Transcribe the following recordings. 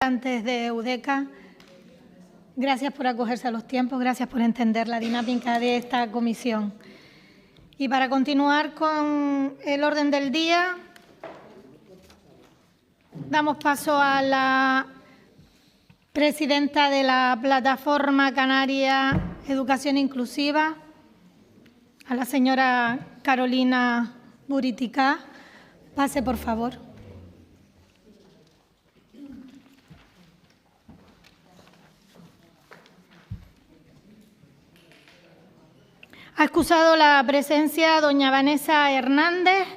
Antes de Eureka, gracias por acogerse a los tiempos, gracias por entender la dinámica de esta comisión. Y para continuar con el orden del día, damos paso a la presidenta de la Plataforma Canaria Educación Inclusiva, a la señora Carolina Buriticá. Pase, por favor. Ha excusado la presencia doña Vanessa Hernández,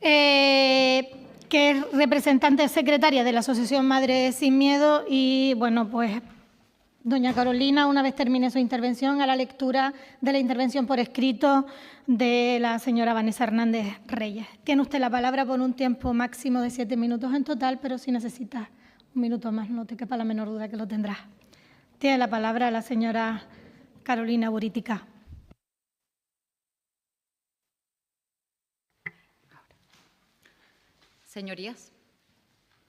que es representante secretaria de la Asociación Madres Sin Miedo. Y, bueno, pues, doña Carolina, una vez termine su intervención, a la lectura de la intervención por escrito de la señora Vanessa Hernández Reyes. Tiene usted la palabra por un tiempo máximo de 7 minutos en total, pero si necesita un minuto más, no te quepa la menor duda que lo tendrá. Tiene la palabra la señora Carolina Buriticá. Señorías,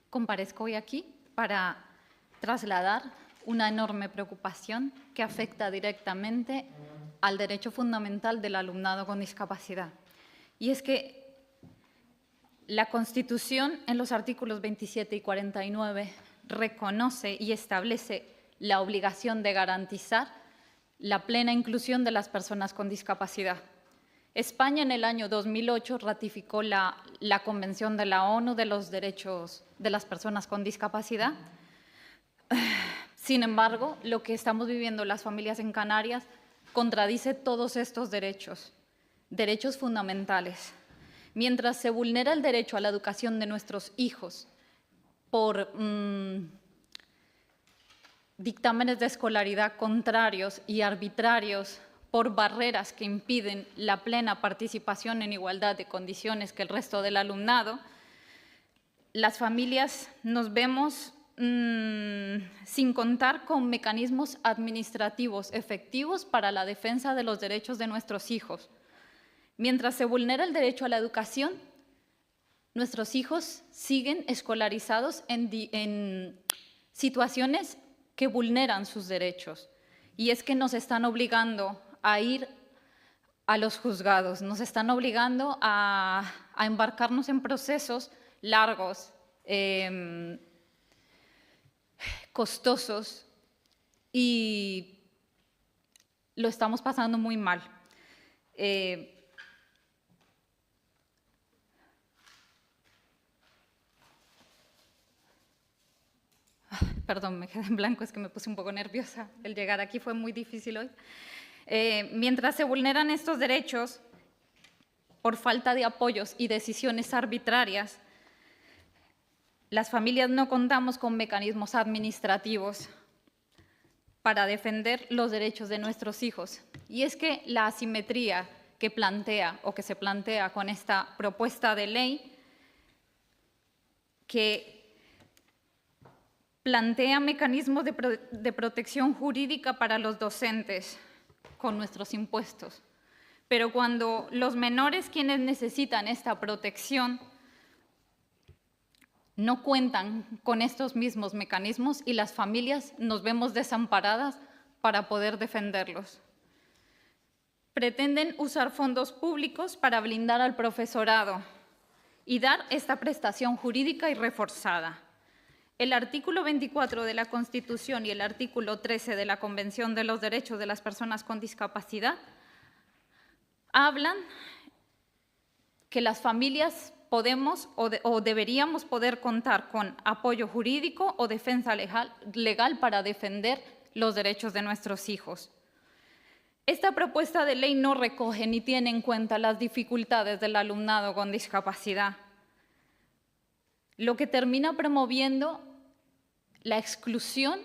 comparezco hoy aquí para trasladar una enorme preocupación que afecta directamente al derecho fundamental del alumnado con discapacidad. Y es que la Constitución, en los artículos 27 y 49, reconoce y establece la obligación de garantizar la plena inclusión de las personas con discapacidad. España en el año 2008 ratificó la Convención de la ONU de los Derechos de las Personas con Discapacidad. Sin embargo, lo que estamos viviendo las familias en Canarias contradice todos estos derechos fundamentales. Mientras se vulnera el derecho a la educación de nuestros hijos por dictámenes de escolaridad contrarios y arbitrarios, por barreras que impiden la plena participación en igualdad de condiciones que el resto del alumnado, las familias nos vemos sin contar con mecanismos administrativos efectivos para la defensa de los derechos de nuestros hijos. Mientras se vulnera el derecho a la educación, nuestros hijos siguen escolarizados en situaciones que vulneran sus derechos. Y es que nos están obligando a ir a los juzgados, nos están obligando a embarcarnos en procesos largos, costosos, y lo estamos pasando muy mal. Perdón, me quedé en blanco, es que me puse un poco nerviosa. El llegar aquí fue muy difícil hoy. Mientras se vulneran estos derechos por falta de apoyos y decisiones arbitrarias, las familias no contamos con mecanismos administrativos para defender los derechos de nuestros hijos. Y es que la asimetría que se plantea con esta propuesta de ley, que plantea mecanismos de protección jurídica para los docentes con nuestros impuestos. Pero cuando los menores, quienes necesitan esta protección, no cuentan con estos mismos mecanismos, y las familias nos vemos desamparadas para poder defenderlos. Pretenden usar fondos públicos para blindar al profesorado y dar esta prestación jurídica y reforzada. El artículo 24 de la Constitución y el artículo 13 de la Convención de los Derechos de las Personas con Discapacidad hablan que las familias podemos o deberíamos poder contar con apoyo jurídico o defensa legal para defender los derechos de nuestros hijos. Esta propuesta de ley no recoge ni tiene en cuenta las dificultades del alumnado con discapacidad, lo que termina promoviendo la exclusión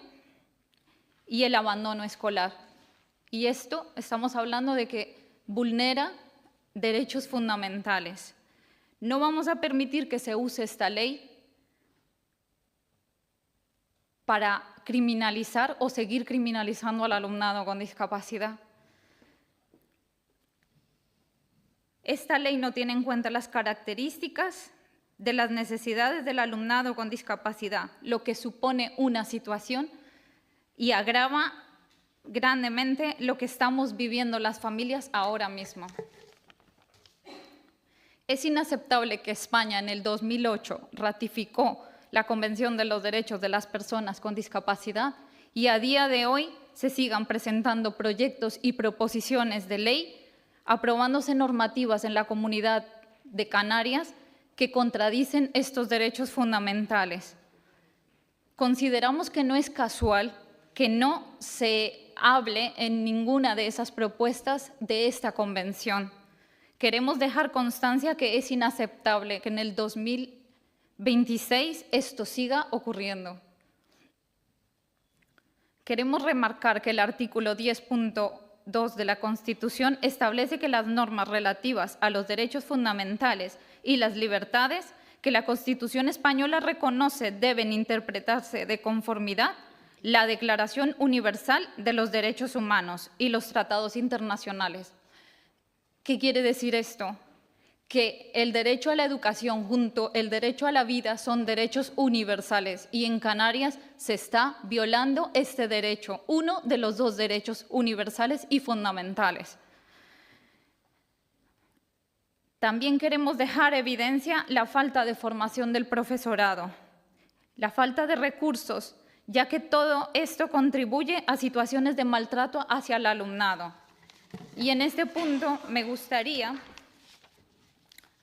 y el abandono escolar. Y esto estamos hablando de que vulnera derechos fundamentales. No vamos a permitir que se use esta ley para criminalizar o seguir criminalizando al alumnado con discapacidad. Esta ley no tiene en cuenta las características de las necesidades del alumnado con discapacidad, lo que supone una situación y agrava grandemente lo que estamos viviendo las familias ahora mismo. Es inaceptable que España en el 2008 ratificó la Convención de los Derechos de las Personas con Discapacidad y a día de hoy se sigan presentando proyectos y proposiciones de ley, aprobándose normativas en la Comunidad de Canarias que contradicen estos derechos fundamentales. Consideramos que no es casual que no se hable en ninguna de esas propuestas de esta convención. Queremos dejar constancia que es inaceptable que en el 2026 esto siga ocurriendo. Queremos remarcar que el artículo 10.2 de la Constitución establece que las normas relativas a los derechos fundamentales y las libertades que la Constitución española reconoce deben interpretarse de conformidad la Declaración Universal de los Derechos Humanos y los tratados internacionales. ¿Qué quiere decir esto? Que el derecho a la educación junto el derecho a la vida son derechos universales y en Canarias se está violando este derecho, uno de los dos derechos universales y fundamentales. También queremos dejar evidencia la falta de formación del profesorado, la falta de recursos, ya que todo esto contribuye a situaciones de maltrato hacia el alumnado. Y en este punto me gustaría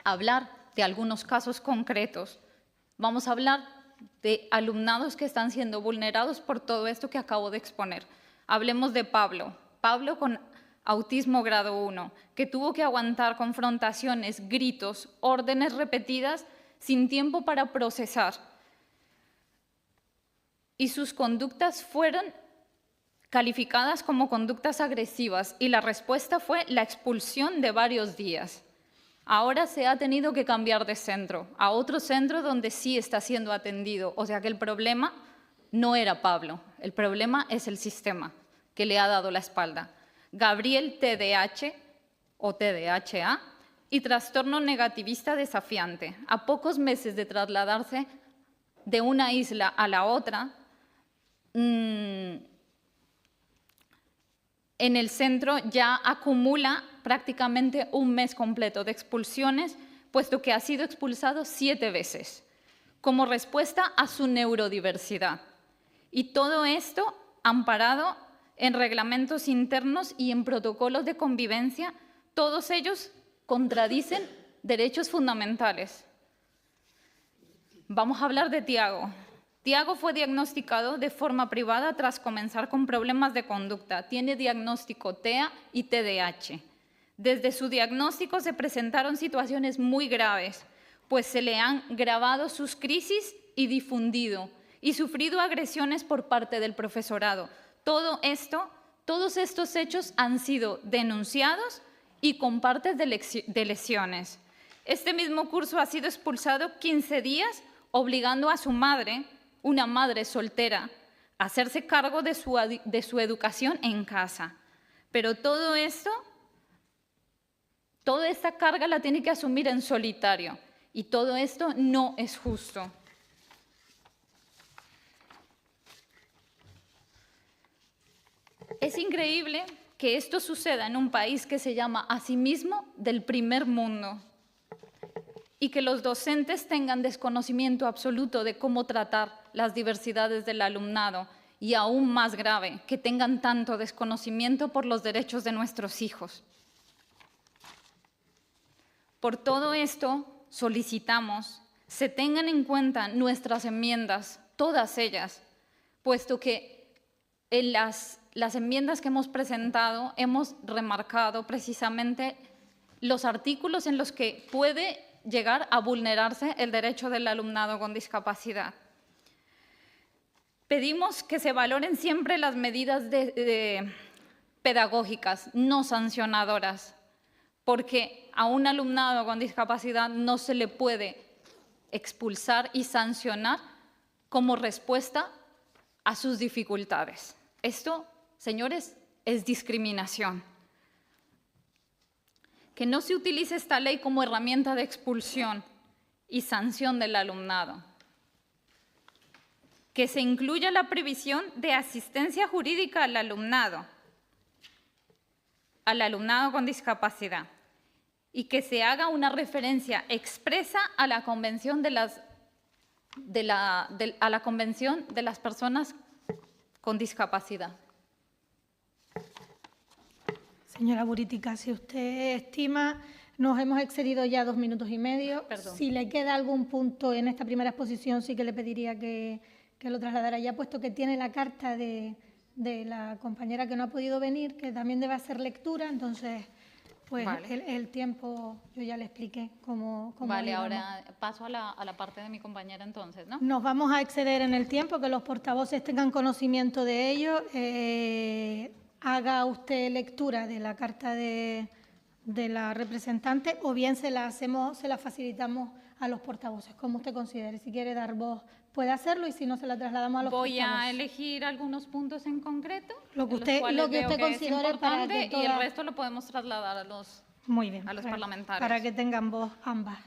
hablar de algunos casos concretos. Vamos a hablar de alumnados que están siendo vulnerados por todo esto que acabo de exponer. Hablemos de Pablo. Pablo con autismo grado 1, que tuvo que aguantar confrontaciones, gritos, órdenes repetidas sin tiempo para procesar. Y sus conductas fueron calificadas como conductas agresivas y la respuesta fue la expulsión de varios días. Ahora se ha tenido que cambiar de centro, a otro centro donde sí está siendo atendido. O sea que el problema no era Pablo, el problema es el sistema que le ha dado la espalda. Gabriel TDAH o TDAH y trastorno negativista desafiante. A pocos meses de trasladarse de una isla a la otra, en el centro ya acumula prácticamente un mes completo de expulsiones, puesto que ha sido expulsado 7 veces, como respuesta a su neurodiversidad. Y todo esto amparado en reglamentos internos y en protocolos de convivencia, todos ellos contradicen derechos fundamentales. Vamos a hablar de Tiago. Tiago fue diagnosticado de forma privada tras comenzar con problemas de conducta. Tiene diagnóstico TEA y TDAH. Desde su diagnóstico se presentaron situaciones muy graves, pues se le han gravado sus crisis y difundido, y sufrido agresiones por parte del profesorado. Todos estos hechos han sido denunciados y con partes de lesiones. Este mismo curso ha sido expulsado 15 días, obligando a su madre, una madre soltera, a hacerse cargo de su educación en casa. Pero toda esta carga la tiene que asumir en solitario y todo esto no es justo. Es increíble que esto suceda en un país que se llama a sí mismo del primer mundo y que los docentes tengan desconocimiento absoluto de cómo tratar las diversidades del alumnado y aún más grave, que tengan tanto desconocimiento por los derechos de nuestros hijos. Por todo esto, solicitamos se tengan en cuenta nuestras enmiendas, todas ellas, puesto que en las enmiendas que hemos presentado hemos remarcado precisamente los artículos en los que puede llegar a vulnerarse el derecho del alumnado con discapacidad. Pedimos que se valoren siempre las medidas pedagógicas, no sancionadoras, porque a un alumnado con discapacidad no se le puede expulsar y sancionar como respuesta a sus dificultades. Esto, señores, es discriminación. Que no se utilice esta ley como herramienta de expulsión y sanción del alumnado. Que se incluya la previsión de asistencia jurídica al alumnado con discapacidad, y que se haga una referencia expresa a la Convención de las personas con discapacidad. Señora Buritica, si usted estima, nos hemos excedido ya 2 minutos y medio. Perdón. Si le queda algún punto en esta primera exposición, sí que le pediría que lo trasladara ya, puesto que tiene la carta de la compañera que no ha podido venir, que también debe hacer lectura, entonces, pues vale. el tiempo, yo ya le expliqué cómo vale, íbamos. ahora paso a la parte de mi compañera entonces, ¿no? Nos vamos a exceder en el tiempo, que los portavoces tengan conocimiento de ello. Haga usted lectura de la carta de la representante, o bien se la facilitamos a los portavoces, como usted considere. Si quiere dar voz, puede hacerlo, y si no, se la trasladamos a los portavoces. Voy a elegir algunos puntos en concreto, lo que usted considere, para que y el resto lo podemos trasladar a los, muy bien, a los parlamentarios. Para que tengan voz ambas.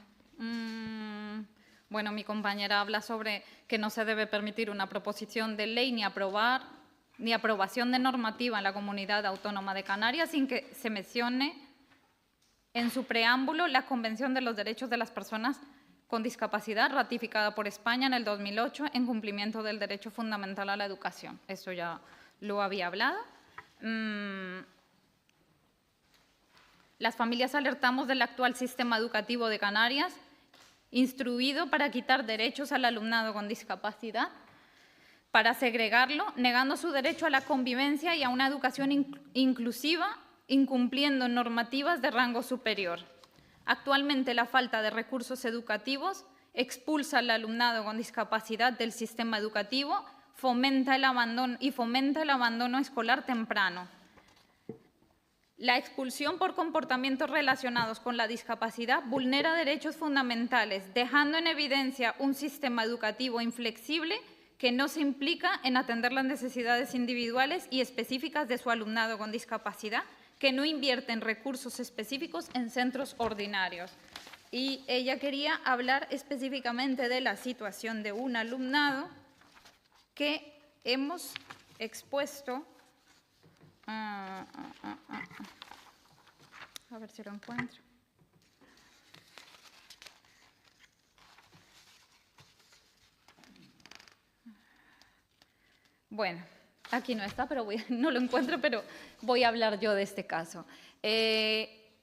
Bueno, mi compañera habla sobre que no se debe permitir una proposición de ley ni aprobación de normativa en la Comunidad Autónoma de Canarias sin que se mencione en su preámbulo la Convención de los Derechos de las Personas con Discapacidad, ratificada por España en el 2008 en cumplimiento del derecho fundamental a la educación. Eso ya lo había hablado. Las familias alertamos del actual sistema educativo de Canarias, instruido para quitar derechos al alumnado con discapacidad, para segregarlo, negando su derecho a la convivencia y a una educación inclusiva, incumpliendo normativas de rango superior. Actualmente, la falta de recursos educativos expulsa al alumnado con discapacidad del sistema educativo, fomenta el abandono escolar temprano. La expulsión por comportamientos relacionados con la discapacidad vulnera derechos fundamentales, dejando en evidencia un sistema educativo inflexible que no se implica en atender las necesidades individuales y específicas de su alumnado con discapacidad, que no invierte en recursos específicos en centros ordinarios. Y ella quería hablar específicamente de la situación de un alumnado que hemos expuesto. A ver si lo encuentro. Bueno, aquí no está, pero no lo encuentro, pero voy a hablar yo de este caso.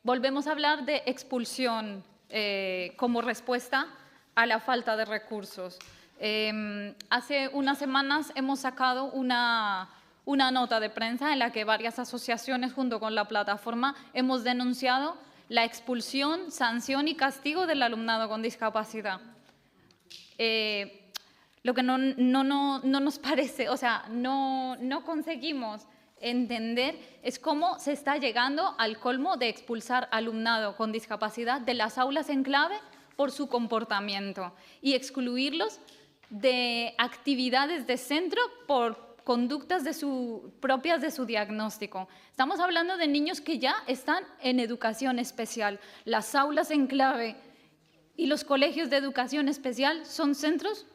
Volvemos a hablar de expulsión como respuesta a la falta de recursos. Hace unas semanas hemos sacado una nota de prensa en la que varias asociaciones, junto con la plataforma, hemos denunciado la expulsión, sanción y castigo del alumnado con discapacidad. Lo que no nos parece, o sea, no conseguimos entender es cómo se está llegando al colmo de expulsar alumnado con discapacidad de las aulas en clave por su comportamiento y excluirlos de actividades de centro por conductas propias de su diagnóstico. Estamos hablando de niños que ya están en educación especial. Las aulas en clave y los colegios de educación especial son centros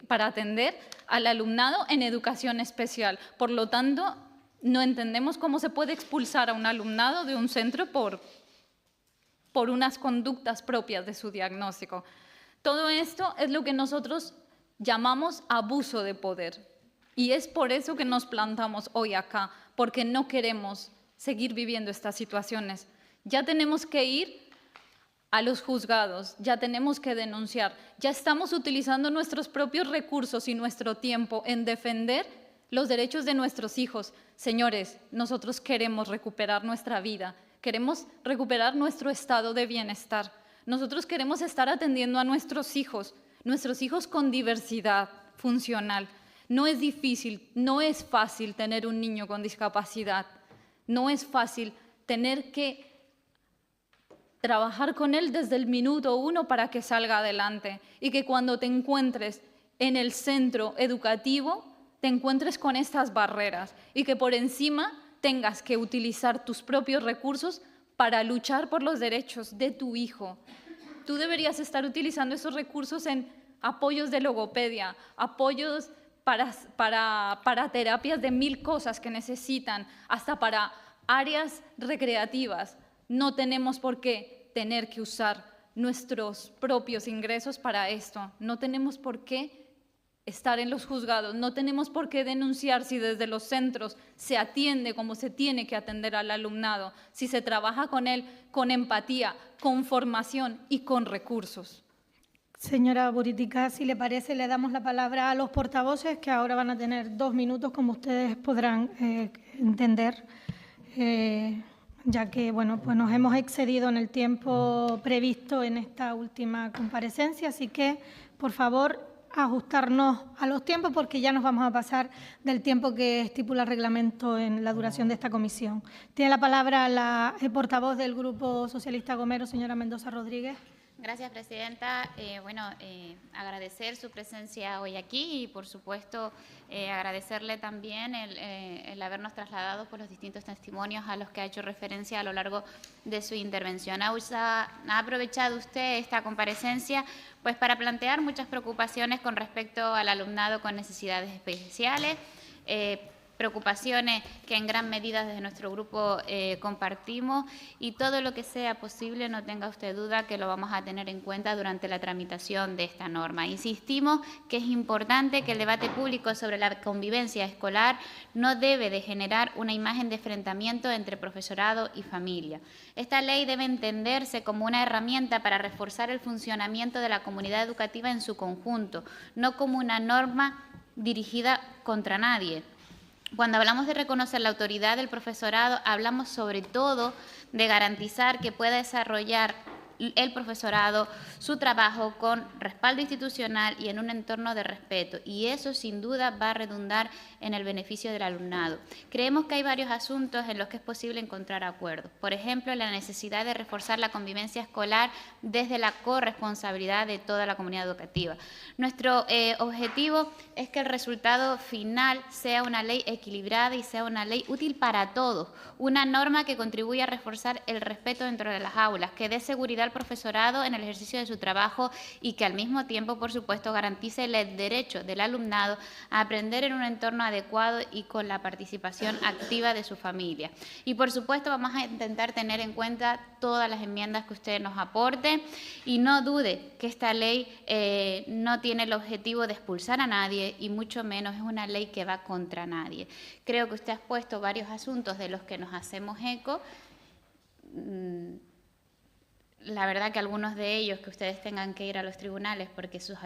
para atender al alumnado en educación especial. Por lo tanto, no entendemos cómo se puede expulsar a un alumnado de un centro por unas conductas propias de su diagnóstico. Todo esto es lo que nosotros llamamos abuso de poder. Y es por eso que nos plantamos hoy acá, porque no queremos seguir viviendo estas situaciones. Ya tenemos que ir a los juzgados, ya tenemos que denunciar, ya estamos utilizando nuestros propios recursos y nuestro tiempo en defender los derechos de nuestros hijos. Señores, nosotros queremos recuperar nuestra vida, queremos recuperar nuestro estado de bienestar. Nosotros queremos estar atendiendo a nuestros hijos con diversidad funcional. No es difícil, no es fácil tener un niño con discapacidad, no es fácil tener que trabajar con él desde el minuto 1 para que salga adelante y que cuando te encuentres en el centro educativo te encuentres con estas barreras y que por encima tengas que utilizar tus propios recursos para luchar por los derechos de tu hijo. tú deberías estar utilizando esos recursos en apoyos de logopedia, apoyos para terapias de 1000 cosas que necesitan, hasta para áreas recreativas. No tenemos por qué tener que usar nuestros propios ingresos para esto. No tenemos por qué estar en los juzgados, no tenemos por qué denunciar si desde los centros se atiende como se tiene que atender al alumnado, si se trabaja con él con empatía, con formación y con recursos. Señora Buritica, si le parece, le damos la palabra a los portavoces, que ahora van a tener 2 minutos, como ustedes podrán entender, ya que bueno, pues nos hemos excedido en el tiempo previsto en esta última comparecencia, así que, por favor, ajustarnos a los tiempos, porque ya nos vamos a pasar del tiempo que estipula el reglamento en la duración de esta comisión. Tiene la palabra la portavoz del Grupo Socialista Gomero, señora Mendoza Rodríguez. Gracias, presidenta. Agradecer su presencia hoy aquí y, por supuesto, agradecerle también el habernos trasladado por los distintos testimonios a los que ha hecho referencia a lo largo de su intervención. Ha aprovechado usted esta comparecencia pues, para plantear muchas preocupaciones con respecto al alumnado con necesidades especiales, preocupaciones que en gran medida desde nuestro grupo compartimos, y todo lo que sea posible, no tenga usted duda que lo vamos a tener en cuenta durante la tramitación de esta norma. Insistimos que es importante que el debate público sobre la convivencia escolar no debe de generar una imagen de enfrentamiento entre profesorado y familia. Esta ley debe entenderse como una herramienta para reforzar el funcionamiento de la comunidad educativa en su conjunto, no como una norma dirigida contra nadie. Cuando hablamos de reconocer la autoridad del profesorado, hablamos sobre todo de garantizar que pueda desarrollar el profesorado su trabajo con respaldo institucional y en un entorno de respeto, y eso sin duda va a redundar en el beneficio del alumnado. Creemos que hay varios asuntos en los que es posible encontrar acuerdos. Por ejemplo, la necesidad de reforzar la convivencia escolar desde la corresponsabilidad de toda la comunidad educativa. Nuestro objetivo es que el resultado final sea una ley equilibrada y sea una ley útil para todos, una norma que contribuya a reforzar el respeto dentro de las aulas, que dé seguridad al profesorado en el ejercicio de su trabajo y que al mismo tiempo, por supuesto, garantice el derecho del alumnado a aprender en un entorno adecuado y con la participación activa de su familia. Y, por supuesto, vamos a intentar tener en cuenta todas las enmiendas que usted nos aporte, y no dude que esta ley no tiene el objetivo de expulsar a nadie, y mucho menos es una ley que va contra nadie. Creo que usted ha expuesto varios asuntos de los que nos hacemos eco. La verdad que algunos de ellos, que ustedes tengan que ir a los tribunales porque sus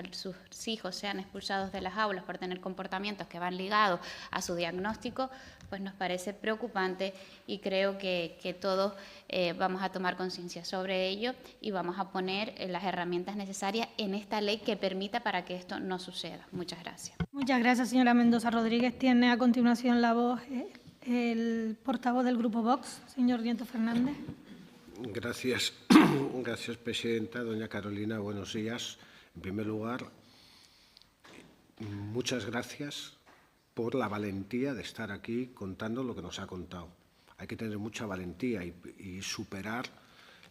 hijos sean expulsados de las aulas por tener comportamientos que van ligados a su diagnóstico, pues nos parece preocupante, y creo que todos vamos a tomar conciencia sobre ello y vamos a poner las herramientas necesarias en esta ley que permita para que esto no suceda. Muchas gracias. Muchas gracias, señora Mendoza Rodríguez. Tiene a continuación la voz el portavoz del Grupo Vox, señor Diento Fernández. Gracias, gracias, presidenta. Doña Carolina, buenos días. En primer lugar, muchas gracias por la valentía de estar aquí contando lo que nos ha contado. Hay que tener mucha valentía y superar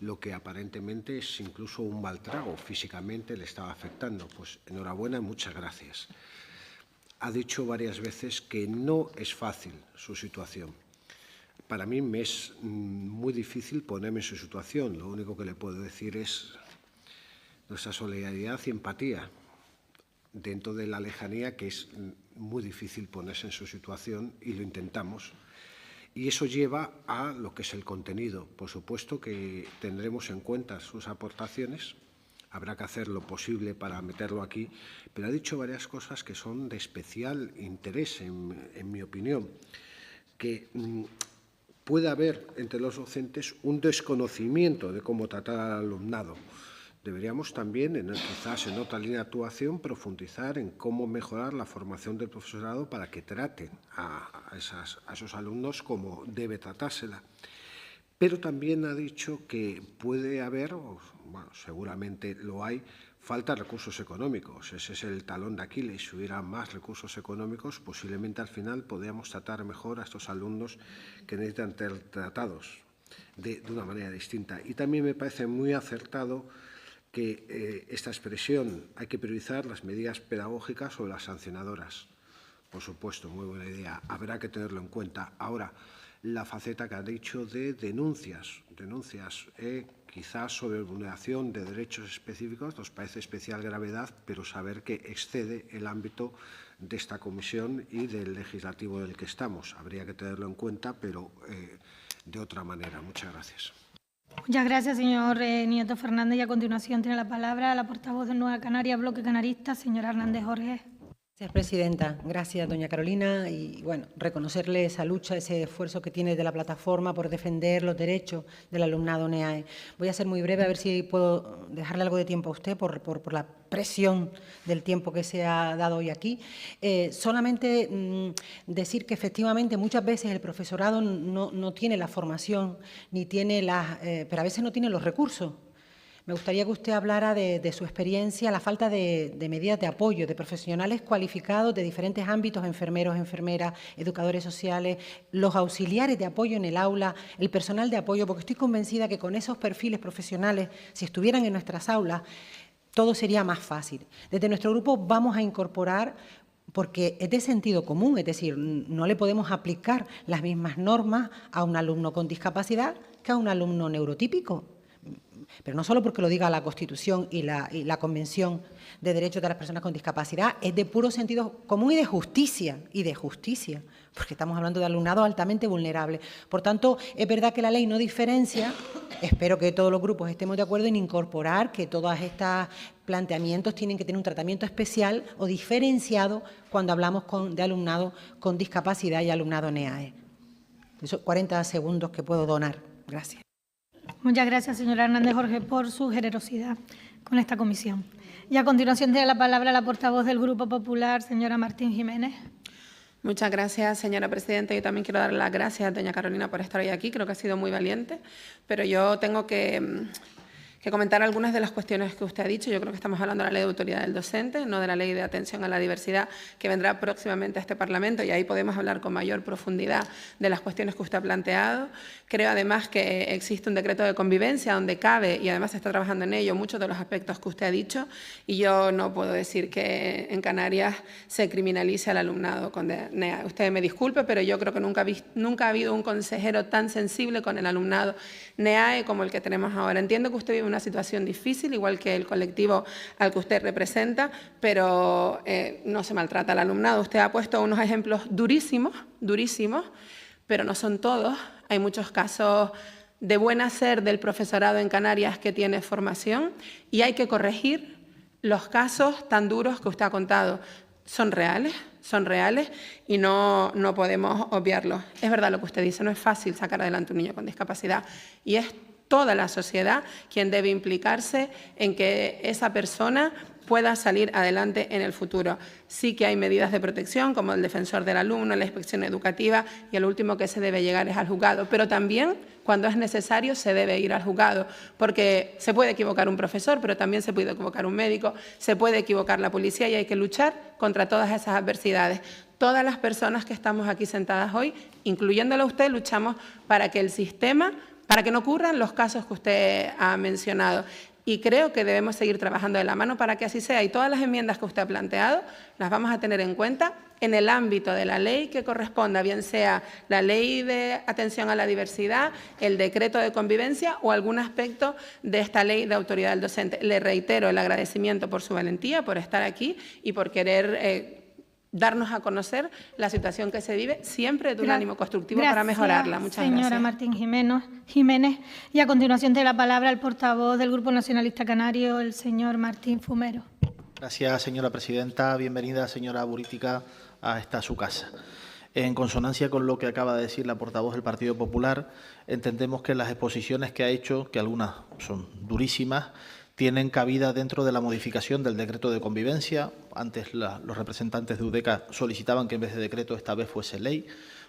lo que aparentemente es incluso un mal trago, físicamente le estaba afectando. Pues enhorabuena y muchas gracias. Ha dicho varias veces que no es fácil su situación. Para mí me es muy difícil ponerme en su situación. Lo único que le puedo decir es nuestra solidaridad y empatía dentro de la lejanía, que es muy difícil ponerse en su situación, y lo intentamos. Y eso lleva a lo que es el contenido. Por supuesto que tendremos en cuenta sus aportaciones, habrá que hacer lo posible para meterlo aquí, pero ha dicho varias cosas que son de especial interés, en mi opinión, que puede haber entre los docentes un desconocimiento de cómo tratar al alumnado. Deberíamos también, quizás en otra línea de actuación, profundizar en cómo mejorar la formación del profesorado para que traten a esos alumnos como debe tratársela. Pero también ha dicho que puede haber, bueno, seguramente lo hay, falta de recursos económicos. Ese es el talón de Aquiles. Si hubiera más recursos económicos, posiblemente al final podríamos tratar mejor a estos alumnos que necesitan ser tratados de una manera distinta. Y también me parece muy acertado que esta expresión, hay que priorizar las medidas pedagógicas sobre las sancionadoras. Por supuesto, muy buena idea. Habrá que tenerlo en cuenta. Ahora, la faceta que ha dicho de denuncias quizás sobre vulneración de derechos específicos, nos parece especial gravedad, pero saber que excede el ámbito de esta comisión y del legislativo del que estamos. Habría que tenerlo en cuenta, pero de otra manera. Muchas gracias. Muchas gracias, señor Nieto Fernández. Y a continuación tiene la palabra la portavoz de Nueva Canarias, Bloque Canarista, señora Hernández Jorge. Gracias, presidenta. Gracias, doña Carolina. Y, bueno, reconocerle esa lucha, ese esfuerzo que tiene de la plataforma por defender los derechos del alumnado NEAE. Voy a ser muy breve, a ver si puedo dejarle algo de tiempo a usted por la presión del tiempo que se ha dado hoy aquí. Solamente decir que, efectivamente, muchas veces el profesorado no tiene la formación, ni tiene pero a veces no tiene los recursos. Me gustaría que usted hablara de su experiencia, la falta de medidas de apoyo, de profesionales cualificados de diferentes ámbitos, enfermeros, enfermeras, educadores sociales, los auxiliares de apoyo en el aula, el personal de apoyo, porque estoy convencida que con esos perfiles profesionales, si estuvieran en nuestras aulas, todo sería más fácil. Desde nuestro grupo vamos a incorporar, porque es de sentido común, es decir, no le podemos aplicar las mismas normas a un alumno con discapacidad que a un alumno neurotípico. Pero no solo porque lo diga la Constitución y la Convención de Derechos de las Personas con Discapacidad, es de puro sentido común y de justicia, porque estamos hablando de alumnado altamente vulnerable. Por tanto, es verdad que la ley no diferencia, espero que todos los grupos estemos de acuerdo en incorporar que todos estos planteamientos tienen que tener un tratamiento especial o diferenciado cuando hablamos de alumnado con discapacidad y alumnado NEAE. Esos 40 segundos que puedo donar. Gracias. Muchas gracias, señora Hernández Jorge, por su generosidad con esta comisión. Y a continuación tiene la palabra la portavoz del Grupo Popular, señora Martín Jiménez. Muchas gracias, señora presidenta. Yo también quiero dar las gracias a doña Carolina por estar hoy aquí. Creo que ha sido muy valiente, pero yo tengo que comentar algunas de las cuestiones que usted ha dicho. Yo creo que estamos hablando de la Ley de Autoridad del Docente, no de la Ley de Atención a la Diversidad, que vendrá próximamente a este Parlamento, y ahí podemos hablar con mayor profundidad de las cuestiones que usted ha planteado. Creo, además, que existe un decreto de convivencia donde cabe, y además se está trabajando en ello, muchos de los aspectos que usted ha dicho, y yo no puedo decir que en Canarias se criminalice al alumnado con NEAE. Usted me disculpe, pero yo creo que nunca ha habido un consejero tan sensible con el alumnado NEAE como el que tenemos ahora. Entiendo que usted vive una situación difícil, igual que el colectivo al que usted representa, pero no se maltrata al alumnado. Usted ha puesto unos ejemplos durísimos, pero no son todos. Hay muchos casos de buen hacer del profesorado en Canarias que tiene formación, y hay que corregir los casos tan duros que usted ha contado. Son reales y no podemos obviarlos. Es verdad lo que usted dice, no es fácil sacar adelante un niño con discapacidad, y es toda la sociedad quien debe implicarse en que esa persona pueda salir adelante en el futuro. Sí que hay medidas de protección, como el defensor del alumno, la inspección educativa, y el último que se debe llegar es al juzgado. Pero también, cuando es necesario, se debe ir al juzgado, porque se puede equivocar un profesor, pero también se puede equivocar un médico, se puede equivocar la policía, y hay que luchar contra todas esas adversidades. Todas las personas que estamos aquí sentadas hoy, incluyéndola usted, luchamos para que el sistema, para que no ocurran los casos que usted ha mencionado. Y creo que debemos seguir trabajando de la mano para que así sea. Y todas las enmiendas que usted ha planteado las vamos a tener en cuenta en el ámbito de la ley que corresponda, bien sea la Ley de Atención a la Diversidad, el Decreto de Convivencia o algún aspecto de esta Ley de Autoridad del Docente. Le reitero el agradecimiento por su valentía, por estar aquí y por querer darnos a conocer la situación que se vive, siempre de un ánimo constructivo para mejorarla. Muchas gracias. Señora Martín Jiménez. Y a continuación tiene la palabra el portavoz del Grupo Nacionalista Canario, el señor Martín Fumero. Gracias, señora presidenta. Bienvenida, señora Burítica, a esta su casa. En consonancia con lo que acaba de decir la portavoz del Partido Popular, entendemos que las exposiciones que ha hecho, que algunas son durísimas, tienen cabida dentro de la modificación del decreto de convivencia. Antes los representantes de UDECA solicitaban que en vez de decreto esta vez fuese ley,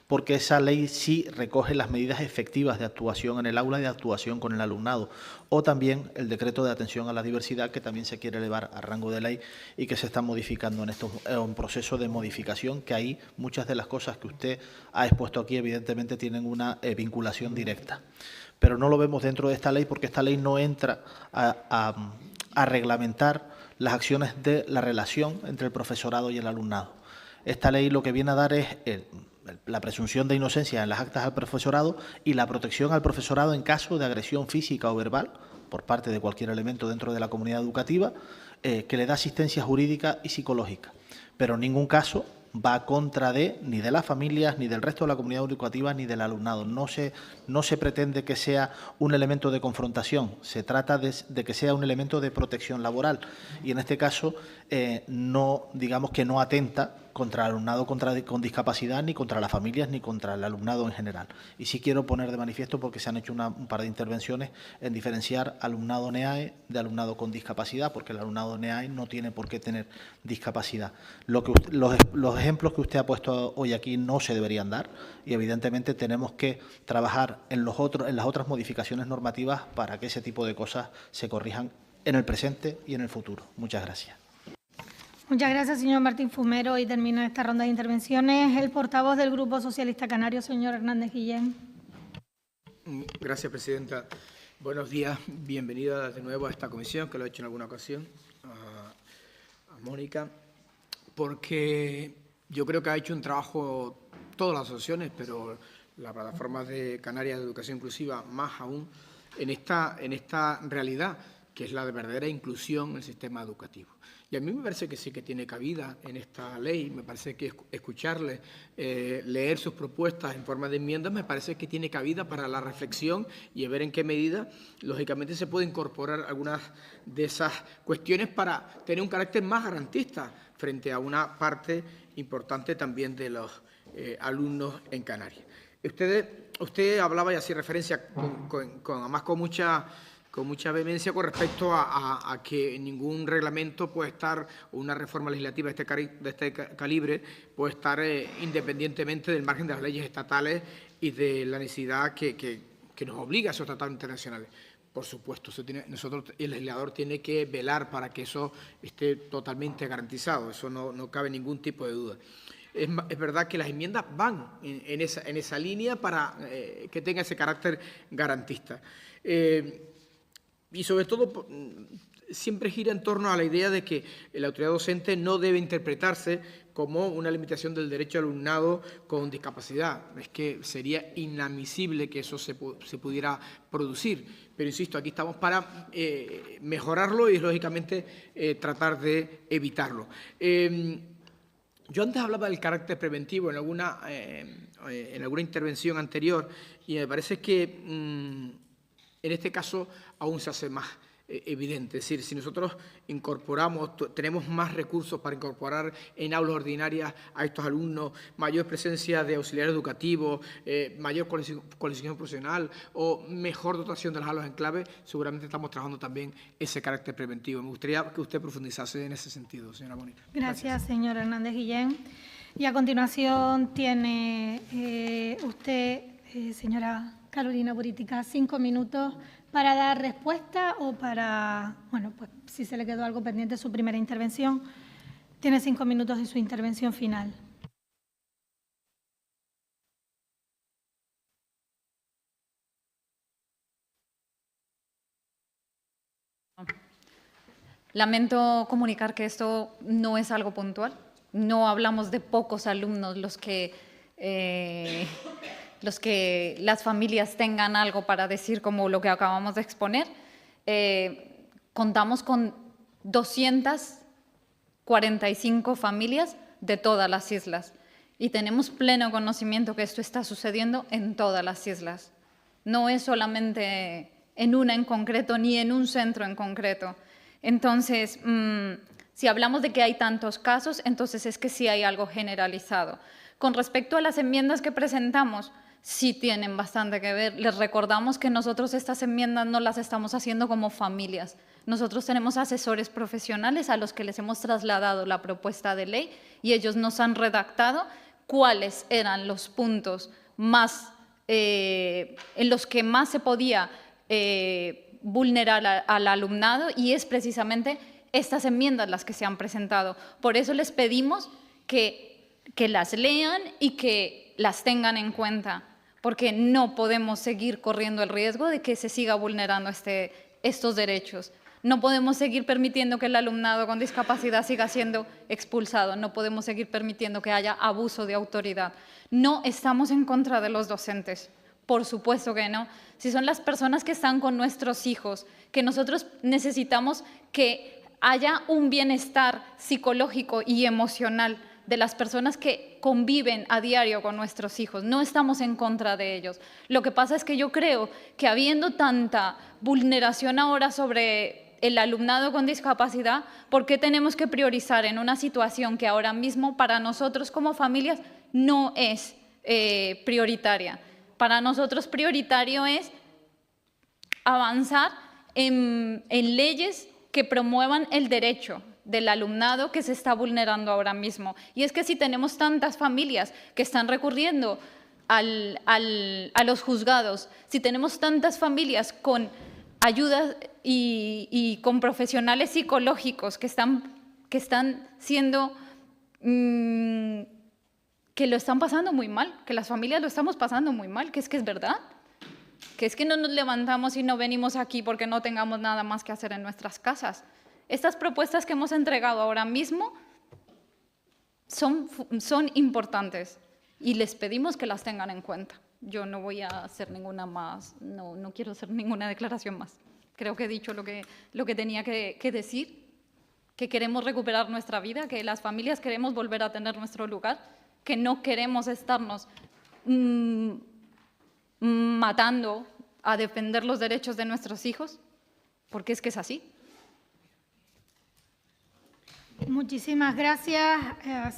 porque esa ley sí recoge las medidas efectivas de actuación en el aula y de actuación con el alumnado, o también el decreto de atención a la diversidad, que también se quiere elevar a rango de ley y que se está modificando en un proceso de modificación, que ahí muchas de las cosas que usted ha expuesto aquí evidentemente tienen una vinculación directa. Pero no lo vemos dentro de esta ley porque esta ley no entra a a reglamentar las acciones de la relación entre el profesorado y el alumnado. Esta ley lo que viene a dar es la presunción de inocencia en las actas al profesorado y la protección al profesorado en caso de agresión física o verbal por parte de cualquier elemento dentro de la comunidad educativa que le da asistencia jurídica y psicológica. Pero en ningún caso va contra ni de las familias, ni del resto de la comunidad educativa, ni del alumnado. No se pretende que sea un elemento de confrontación, se trata de que sea un elemento de protección laboral. Y en este caso, digamos que no atenta contra el alumnado con discapacidad, ni contra las familias, ni contra el alumnado en general. Y sí quiero poner de manifiesto, porque se han hecho un par de intervenciones, en diferenciar alumnado NEAE de alumnado con discapacidad, porque el alumnado NEAE no tiene por qué tener discapacidad. Los ejemplos que usted ha puesto hoy aquí no se deberían dar y, evidentemente, tenemos que trabajar en las otras modificaciones normativas para que ese tipo de cosas se corrijan en el presente y en el futuro. Muchas gracias. Muchas gracias, señor Martín Fumero. Y termina esta ronda de intervenciones el portavoz del Grupo Socialista Canario, señor Hernández Guillén. Gracias, presidenta. Buenos días. Bienvenida de nuevo a esta comisión, que lo he hecho en alguna ocasión, a Mónica, porque yo creo que ha hecho un trabajo todas las asociaciones, pero la plataforma de Canarias de Educación Inclusiva más aún, en esta realidad, que es la de verdadera inclusión en el sistema educativo. Y a mí me parece que sí que tiene cabida en esta ley, me parece que escucharle, leer sus propuestas en forma de enmiendas, me parece que tiene cabida para la reflexión y a ver en qué medida, lógicamente, se puede incorporar algunas de esas cuestiones para tener un carácter más garantista frente a una parte importante también de los alumnos en Canarias. Usted hablaba y hacía referencia además con mucha vehemencia con respecto a que ningún reglamento puede estar, o una reforma legislativa de este calibre, puede estar independientemente del margen de las leyes estatales y de la necesidad que nos obliga a esos tratados internacionales. Por supuesto, el legislador tiene que velar para que eso esté totalmente garantizado, eso no cabe ningún tipo de duda. Es verdad que las enmiendas van en esa línea para que tenga ese carácter garantista. Y sobre todo, siempre gira en torno a la idea de que la autoridad docente no debe interpretarse como una limitación del derecho al alumnado con discapacidad. Es que sería inadmisible que eso se pudiera producir. Pero, insisto, aquí estamos para mejorarlo y, lógicamente, tratar de evitarlo. Yo antes hablaba del carácter preventivo en alguna intervención anterior y me parece que en este caso aún se hace más evidente. Es decir, si nosotros tenemos más recursos para incorporar en aulas ordinarias a estos alumnos, mayor presencia de auxiliares educativos, mayor coalición profesional o mejor dotación de las aulas en clave, seguramente estamos trabajando también ese carácter preventivo. Me gustaría que usted profundizase en ese sentido, señora Mónica. Gracias, señor Hernández Guillén. Y a continuación tiene usted, señora Carolina Burítica, 5 minutos para dar respuesta o para, bueno, pues si se le quedó algo pendiente de su primera intervención, tiene 5 minutos de su intervención final. Lamento comunicar que esto no es algo puntual. No hablamos de pocos alumnos los que las familias tengan algo para decir como lo que acabamos de exponer. Contamos con 245 familias de todas las islas y tenemos pleno conocimiento que esto está sucediendo en todas las islas. No es solamente en una en concreto ni en un centro en concreto. Entonces, si hablamos de que hay tantos casos, entonces es que sí hay algo generalizado. Con respecto a las enmiendas que presentamos, sí tienen bastante que ver. Les recordamos que nosotros estas enmiendas no las estamos haciendo como familias. Nosotros tenemos asesores profesionales a los que les hemos trasladado la propuesta de ley y ellos nos han redactado cuáles eran los puntos más, en los que más se podía vulnerar al alumnado, y es precisamente estas enmiendas las que se han presentado. Por eso les pedimos que las lean y que las tengan en cuenta, porque no podemos seguir corriendo el riesgo de que se siga vulnerando estos derechos. No podemos seguir permitiendo que el alumnado con discapacidad siga siendo expulsado. No podemos seguir permitiendo que haya abuso de autoridad. No estamos en contra de los docentes. Por supuesto que no. Si son las personas que están con nuestros hijos, que nosotros necesitamos que haya un bienestar psicológico y emocional de las personas que conviven a diario con nuestros hijos. No estamos en contra de ellos. Lo que pasa es que yo creo que habiendo tanta vulneración ahora sobre el alumnado con discapacidad, ¿por qué tenemos que priorizar en una situación que ahora mismo para nosotros como familias no es prioritaria? Para nosotros prioritario es avanzar en leyes que promuevan el derecho del alumnado que se está vulnerando ahora mismo. Y es que si tenemos tantas familias que están recurriendo a los juzgados, si tenemos tantas familias con ayuda y con profesionales psicológicos que están siendo, que lo están pasando muy mal, que las familias lo estamos pasando muy mal, que es verdad, que es que no nos levantamos y no venimos aquí porque no tengamos nada más que hacer en nuestras casas. Estas propuestas que hemos entregado ahora mismo son importantes y les pedimos que las tengan en cuenta. Yo no voy a hacer ninguna más, no quiero hacer ninguna declaración más. Creo que he dicho lo que tenía que decir, que queremos recuperar nuestra vida, que las familias queremos volver a tener nuestro lugar, que no queremos estarnos matando a defender los derechos de nuestros hijos, porque es que es así. Muchísimas gracias,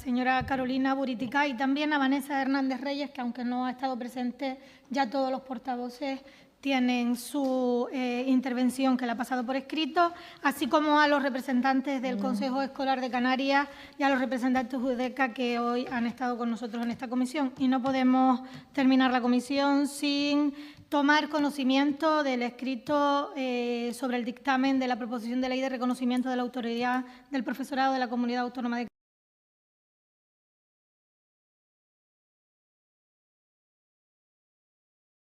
señora Carolina Buritica, y también a Vanessa Hernández Reyes, que aunque no ha estado presente, ya todos los portavoces tienen su intervención que la ha pasado por escrito, así como a los representantes del Consejo Escolar de Canarias y a los representantes de UDECA que hoy han estado con nosotros en esta comisión. Y no podemos terminar la comisión sin tomar conocimiento del escrito sobre el dictamen de la proposición de ley de reconocimiento de la autoridad del profesorado de la Comunidad Autónoma de